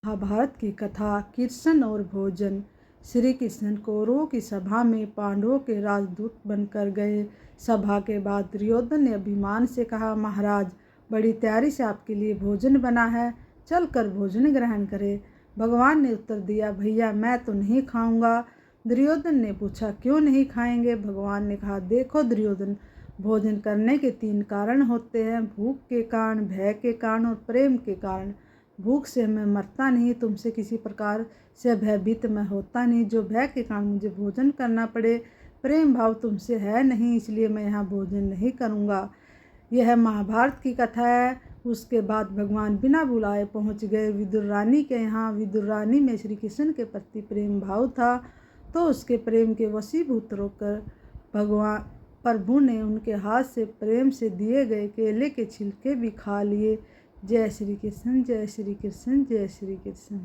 महाभारत की कथा कृष्ण और भोजन। श्री कृष्ण कौरवों की सभा में पांडवों के राजदूत बनकर गए। सभा के बाद दुर्योधन ने अभिमान से कहा, महाराज बड़ी तैयारी से आपके लिए भोजन बना है, चल कर भोजन ग्रहण करें। भगवान ने उत्तर दिया, भैया मैं तो नहीं खाऊंगा। दुर्योधन ने पूछा, क्यों नहीं खाएंगे? भगवान ने कहा, देखो दुर्योधन, भोजन करने के 3 कारण होते हैं, भूख के कारण, भय के कारण और प्रेम के कारण। भूख से मैं मरता नहीं, तुमसे किसी प्रकार से भयभीत मैं होता नहीं जो भय के कारण मुझे भोजन करना पड़े। प्रेम भाव तुमसे है नहीं, इसलिए मैं यहाँ भोजन नहीं करूँगा। यह महाभारत की कथा है। उसके बाद भगवान बिना बुलाए पहुँच गए विदुर रानी के यहाँ। विदुर रानी में श्री कृष्ण के प्रति प्रेम भाव था, तो उसके प्रेम के वशीभूत होकर भगवान प्रभु ने उनके हाथ से प्रेम से दिए गए केले के छिलके भी खा लिए। जय श्री कृष्ण, जय श्री कृष्ण, जय श्री कृष्ण।